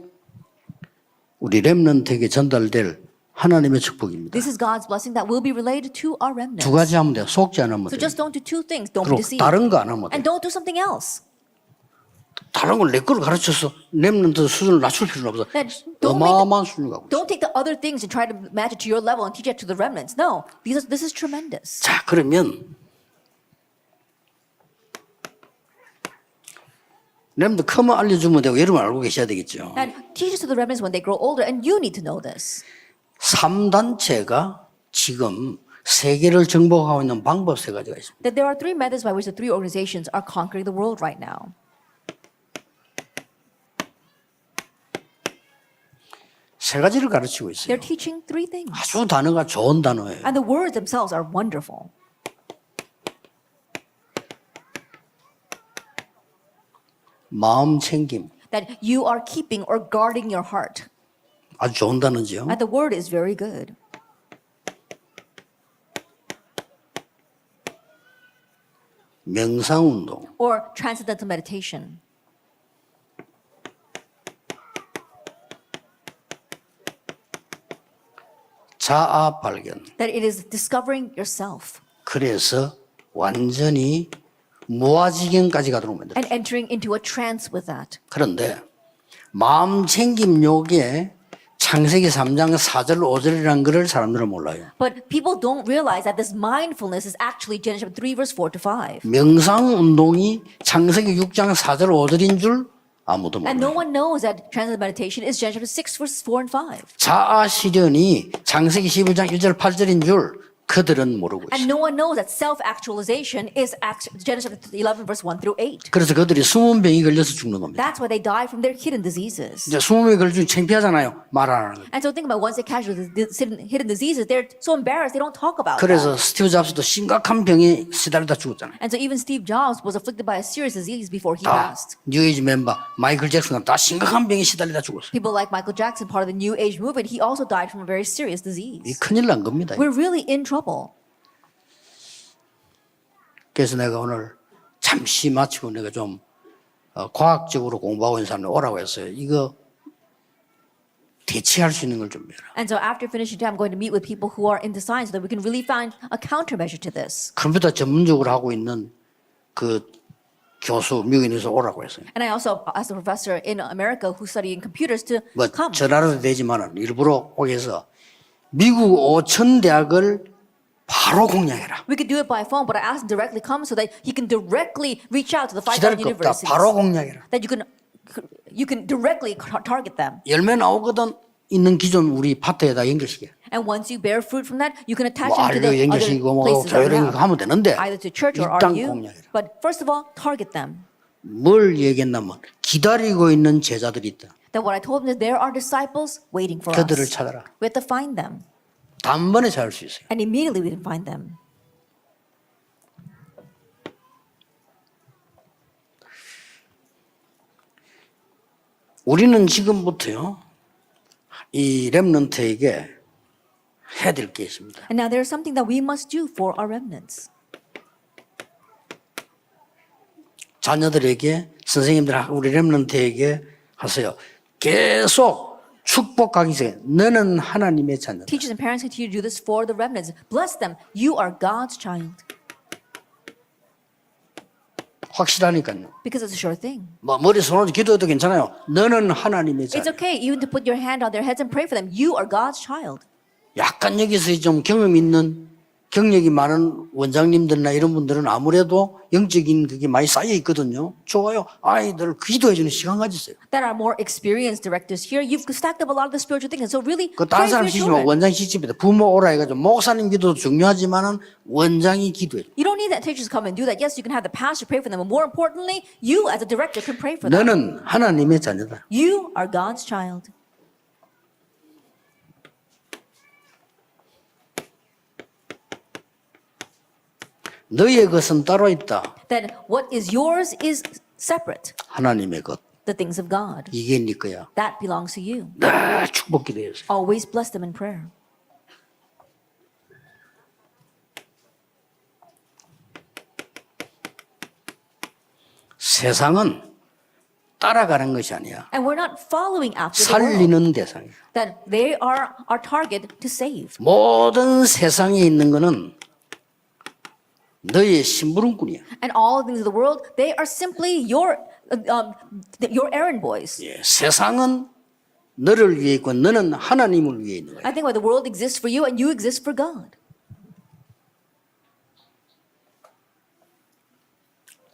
우리 렘넌트에게 전달될 하나님의 축복입니다. This is God's blessing that will be related to our remnants. 두 가지 하면 돼요. 속지 않으면 So 돼요. just don't do two things. Don't be 그리고 deceived. 다른 거 안 하면 돼요. And don't do something else. 다른 걸 내 걸 가르쳐서 렘넌트 수준을 낮출 필요는 없어. Then don't make 어마어마한 수준을 가고 있어요. Don't take the other things and try to match it to your level and teach it to the remnants. No, this is tremendous. 자, 그러면 렘넌트 크면 알려주면 되고 여러분 알고 계셔야 되겠죠. And teach it to the remnants when they grow older, and you need to know this. 3단체가 지금 세계를 정복하고 있는 방법 세 가지가 있습니다. That there are three methods by which the three organizations are conquering the world right now. 세 가지를 가르치고 있어요. They're teaching three things. 아주 단어가 좋은 단어예요. And the words themselves are wonderful. 마음 챙김. That you are keeping or guarding your heart. 아주 좋은 단어죠. And the word is very good. 명상운동. Or transcendental meditation. 자아 발견. That it is discovering yourself 그래서 완전히 무아지경까지 가도록 만들어요. and entering into a trance with that. 그런데 마음 챙김 요게 창세기 3장 4절 5절이라는 것을 사람들은 몰라요. But people don't realize that this mindfulness is actually Genesis 3 verse 4 to 5. 명상 운동이 창세기 6장 4절 5절인 줄 아무도 And no 몰라요. one knows that transcendental meditation is Genesis 6 verse 4 and 5. 자아 실현이 창세기 11장 1절 8절인 줄 그들은 모르고 And 있어요. no one knows that self-actualization is Genesis 11 verse 1 through 8. 그래서 그들이 숨은 병이 걸려서 죽는 겁니다. That's why they die from their hidden diseases. 이제 숨은 병이 걸리면 창피하잖아요. 말 안 하는 거예요. And so think about once they catch the hidden diseases, they're so embarrassed they don't talk about 그래서 that. 스티브 잡스도 심각한 병에 시달리다 죽었잖아요. And so even Steve Jobs was afflicted by a serious disease before he 다 passed. 뉴에이지 멤버 마이클 잭슨은 다 심각한 병에 시달리다 죽었어요. People like Michael Jackson, part of the New Age movement, he also died from a very serious 이 disease. 큰일 난 겁니다. We're really in trouble. 그래서 내가 오늘 잠시 마치고 내가 좀 과학적으로 공부하고 있는 사람들 오라고 했어요. 이거 대체할 수 있는 걸 좀 해라. And so after finishing today, I'm going to meet with people who are into science so that we can really find a countermeasure to this. 컴퓨터 전문적으로 하고 있는 그 교수 미국인에서 오라고 했어요. And I also asked a professor in America who's studying computers to 뭐 come. 전화로도 되지만 일부러 오게 해서 미국 5천 대학을 바로 공략해라. We could do it by phone, but I asked him directly come so that he can directly reach out to the 5,000 기다릴 거 없다. universities. 바로 공략해라. That you can directly target them. 열매 나오거든 있는 기존 우리 파트에다 연결시켜. And once you bear fruit from that, you can attach 뭐 them to 알료 the other 연결시키고 뭐 places that 교회 we 연결 have. 하면 되는데 Either to church or 일단 RU. 공략해라. But first of all, target them. 뭘 얘기했냐면 기다리고 있는 제자들이 있다. That what I told him is there are disciples waiting for 그들을 us. 찾아라. We have to find them. 단번에 찾을 수 있어요. And immediately we can find them. 우리는 지금부터요, 이 렘넌트에게 해야 될 게 있습니다. And now there's something that we must do for our remnants. 자녀들에게, 선생님들, 우리 렘넌트에게 하세요. 계속 축복하기 전에 너는 하나님의 자녀다. Teachers and parents continue to do this for the remnants. Bless them. You are God's child. 확실하니까요. Because it's a sure thing. 뭐 머리 손으로 기도해도 괜찮아요. 너는 하나님의 It's 자녀. okay even to put your hand on their heads and pray for them. You are God's child. 약간 여기서 좀 경험 있는 경력이 많은 원장님들이나 이런 분들은 아무래도 영적인 그게 많이 쌓여 있거든요. 좋아요. 아이들 기도해주는 시간 가지세요. That are more experienced directors here. You've stacked up a lot of the spiritual things. And so really 그 pray 다른 for 사람 your 시키면 children. 원장 시집에다 부모 오라 해가지고 목사님 기도도 중요하지만은 원장이 기도해. You don't need that teachers come and do that. Yes, you can have the pastor pray for them. But more importantly, you as a director can pray for them. 너는 하나님의 자녀다. You are God's child. 너의 것은 따로 있다. That what is yours is separate. 하나님의 것. The things of God. 이게 네 거야. That belongs to you. 늘 축복 기도해서. Always bless them in prayer. 세상은 따라가는 것이 아니야. And we're not following after the world. 살리는 대상이야. That they are our target to save. 모든 세상에 있는 거는 너의 심부름꾼이야. And all things of the world, they are simply your errand boys. 예, 세상은 너를 위해 있고 너는 하나님을 위해 있는 거야. I think why the world exists for you and you exist for God.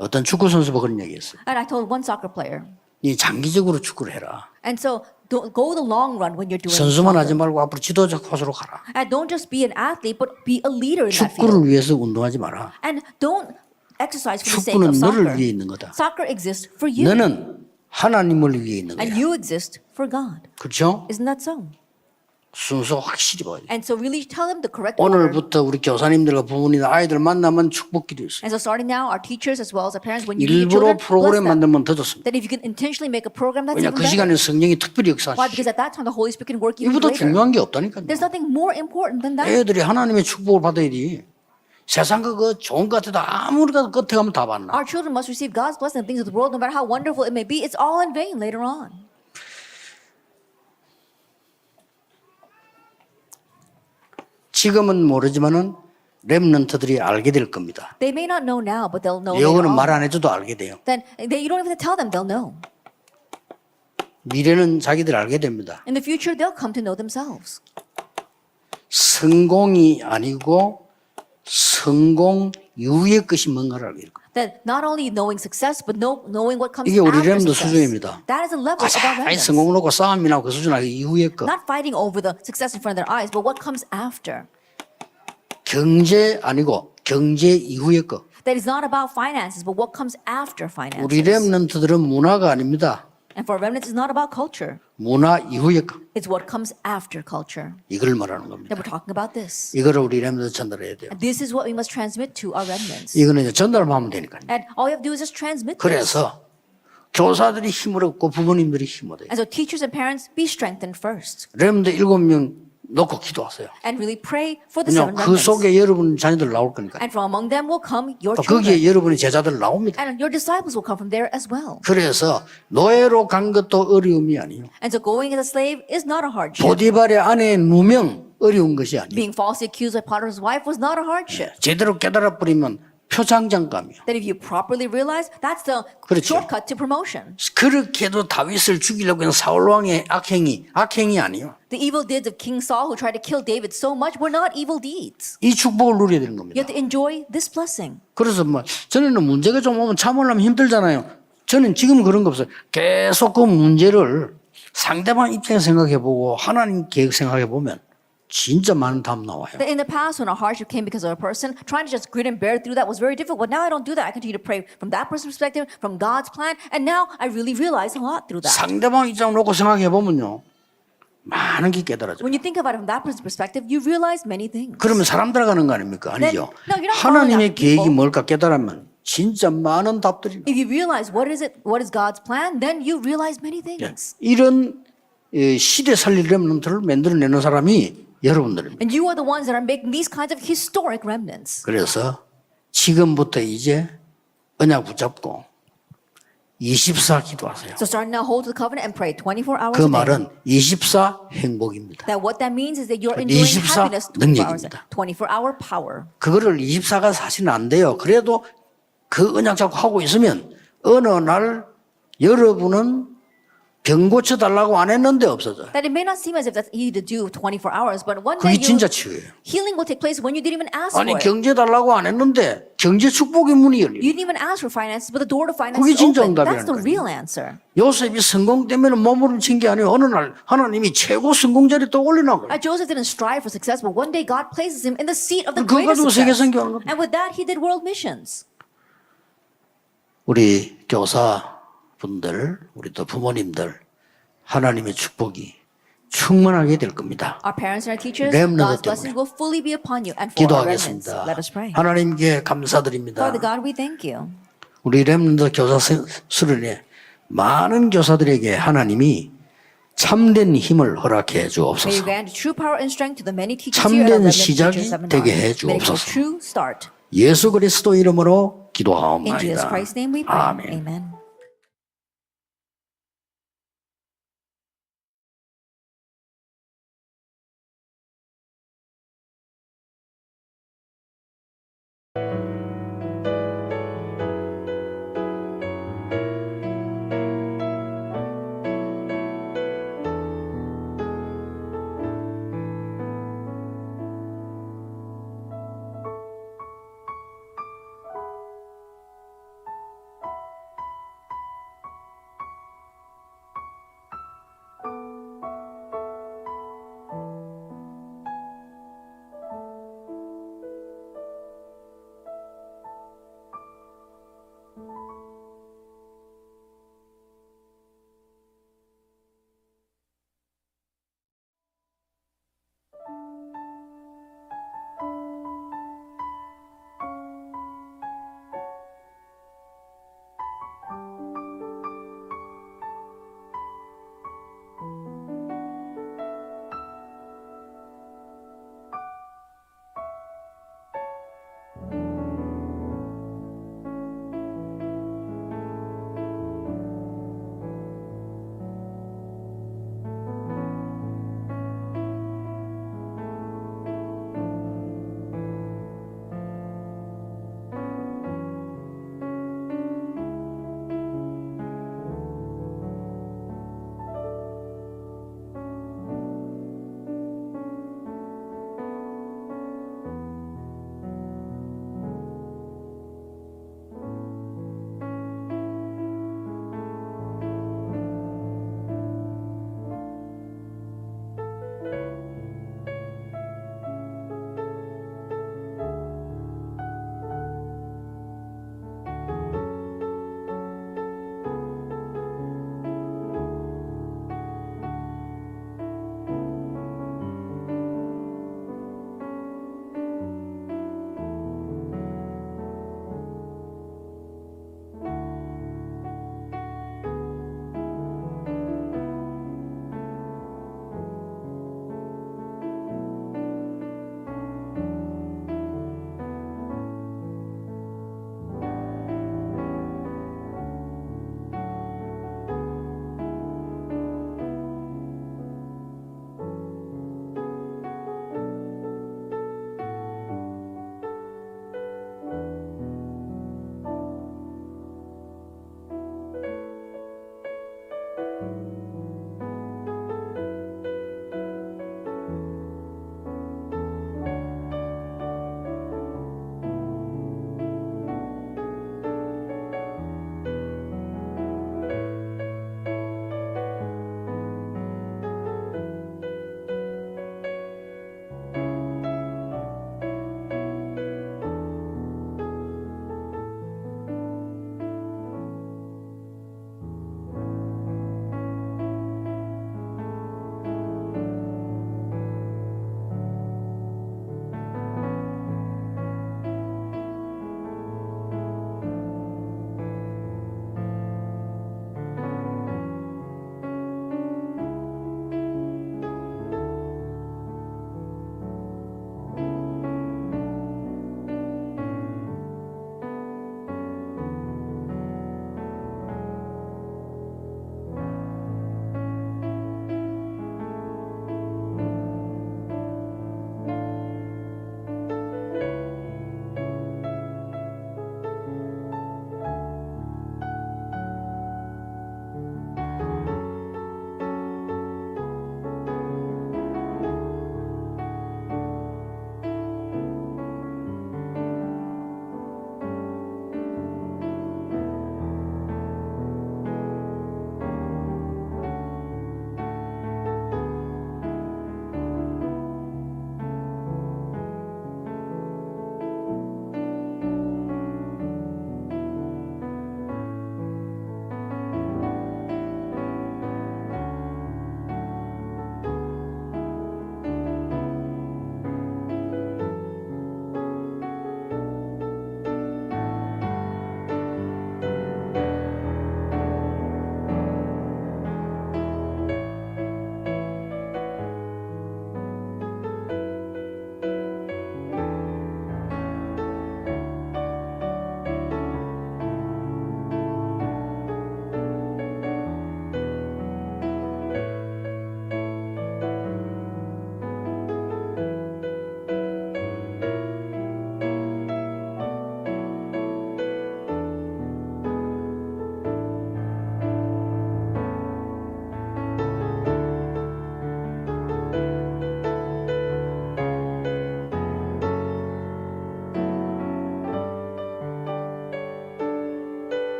어떤 축구 선수가 그런 얘기했어요. And I told one soccer player. 네 장기적으로 축구를 해라. And so don't go the long run when you're doing 선수만 하지 soccer. 말고 앞으로 지도자 코스로 가라. And don't just be an athlete, but be a leader in that field. 축구를 위해서 운동하지 마라. And don't exercise for the sake 축구는 of 너를 soccer. 위해 있는 거다. Soccer exists for you. 너는 하나님을 위해 있는 And 거야. you exist for God. 그렇죠? Isn't that so? 순서 확실히 봐야 돼요. And so really tell them the correct order. 오늘부터 우리 교사님들과 부모님 아이들 만나면 축복기도 있어요. And so starting now, our teachers as well as our parents, when you meet your 일부러 children, bless 프로그램 them. 만들면 더 좋습니다. Then if you can intentionally make a program that's 왜냐 even 그 시간에 better. 성령이 특별히 Why? 역사하시죠. Because at that time the Holy Spirit can work even 이보다 greater. 중요한 게 없다니까요. There's nothing more important than that. 애들이 하나님의 축복을 받아야지. 세상 그 좋은 것 같아도 아무리 가도 끝에 가면 다 받나. Our children must receive God's blessing and things of the world, no matter how wonderful it may be. It's all in vain later on. 지금은 모르지만은 렘넌트들이 알게 될 겁니다. They may not know now, but they'll know later 영어는 말 on. 안 해줘도 알게 돼요. Then you don't even have to tell them; they'll know. 미래는 자기들 알게 됩니다. In the future, they'll come to know themselves. 성공이 아니고 성공 이후의 것이 뭔가를 알게 될 겁니다. That not only knowing success, but knowing what comes 이게 우리 after 렘너 success. 수준입니다. That is a level of our 아이 remnants. 성공 놓고 싸움이 나고 그 수준 아니고 이후의 것. Not fighting over the success in front of their eyes, but what comes after. 경제 아니고 경제 이후의 것. That is not about finances, but what comes after 우리 finances. 렘넌트들은 문화가 아닙니다. And for remnants, it's not about culture. 문화 이후의 것. It's what comes after culture. 이걸 말하는 겁니다. That we're talking about this. 이거를 우리 렘넌트 전달해야 돼요. And this is what we must transmit to our remnants. 이거는 이제 전달하면 되니까요. And all you have to do is just transmit this. 그래서 교사들이 힘을 얻고 부모님들이 힘을 얻어요. And so teachers and parents, be strengthened first. 렘넌트 7명 놓고 기도하세요. And really pray for the 왜냐하면 7 그 remnants. 속에 여러분 자녀들 나올 거니까요. And from among them will come your 또 children. 거기에 여러분의 제자들 나옵니다. And your disciples will come from there as well. 그래서 노예로 간 것도 어려움이 아니에요. And so going as a slave is not a hardship. 보디발의 아내 누명 어려운 것이 아니에요. Being falsely accused by Potiphar's wife was not a hardship. 제대로 깨달아 버리면 표창장감이요. That if you properly realize, that's the 그렇죠. shortcut to promotion. 그렇게도 다윗을 죽이려고 하는 사울 왕의 악행이 아니에요. The evil deeds of King Saul who tried to kill David so much were not evil deeds. 이 축복을 누려야 되는 You 겁니다. have to enjoy this blessing. 그래서 뭐 전에는 문제가 좀 오면 참으려면 힘들잖아요. 저는 지금 그런 거 없어요. 계속 그 문제를 상대방 입장에 생각해보고 하나님 계획 생각해보면 진짜 많은 답 나와요. That in the past, when a hardship came because of a person, trying to just grit and bear through that was very difficult. But now I don't do that. I continue to pray from that person's perspective, from God's plan, and now I really realize a lot through that. 상대방 입장 놓고 생각해보면요. 많은 게 깨달아져요. When you think about it from that person's perspective, you realize many things. 그러면 사람 들어가는 거 아닙니까? 아니죠. No, you're not 하나님의 following 계획이 people. 뭘까 깨달으면 진짜 많은 답들이 If you realize what is God's plan, then you realize many things. 이런 시대 살릴 렘넌트를 만들어내는 사람이 여러분들입니다. And you are the ones that are making these kinds of historic remnants. 그래서 지금부터 이제 언약 붙잡고 24 기도하세요. So starting now, hold to the covenant and pray 24 hours 그 a day. 말은 24 행복입니다. That what that means is that you're enjoying 24 happiness 24 hours. 능력입니다. 24-hour power. 그거를 24가 사실은 안 돼요. 그래도 그 언약 잡고 하고 있으면 어느 날 여러분은 병 고쳐달라고 안 했는데 없어져요. That it may not seem as if that's easy to do 24 hours, but one 그게 day 진짜 치유예요. healing will take place when you didn't even ask 아니 for it. 경제 달라고 안 했는데 경제 축복의 문이 열려요. You didn't even ask for finances, but the door to finances 그게 is 진짜 open. That's the 응답이라는 real answer. 요셉이 성공 때문에 몸부림친 게 아니에요. 어느 날 하나님이 최고 성공 자리에 또 올려놔요. Joseph didn't strive for success, but one day God places him in the seat of the 그거 가지고 greatest 세계 success. 선교하는 겁니다. And with that, he did world missions. 우리 교사분들, 우리 또 부모님들 하나님의 축복이 충만하게 될 겁니다. Our parents and our teachers, 렘넌트 God's blessings will fully be upon you. And for our remnants, 기도하겠습니다. let us pray. 하나님께 감사드립니다. Father God, we thank you. 우리 렘넌트 교사 수련회 많은 교사들에게 하나님이 참된 힘을 허락해 May you 주옵소서. grant true power and strength to the many teachers here and 참된 our remnant 시작이 teachers of 되게 해 May it be a 주옵소서. true start. 예수 그리스도 이름으로 In Jesus 기도하옵나이다. Christ's name we pray. 아멘. Amen.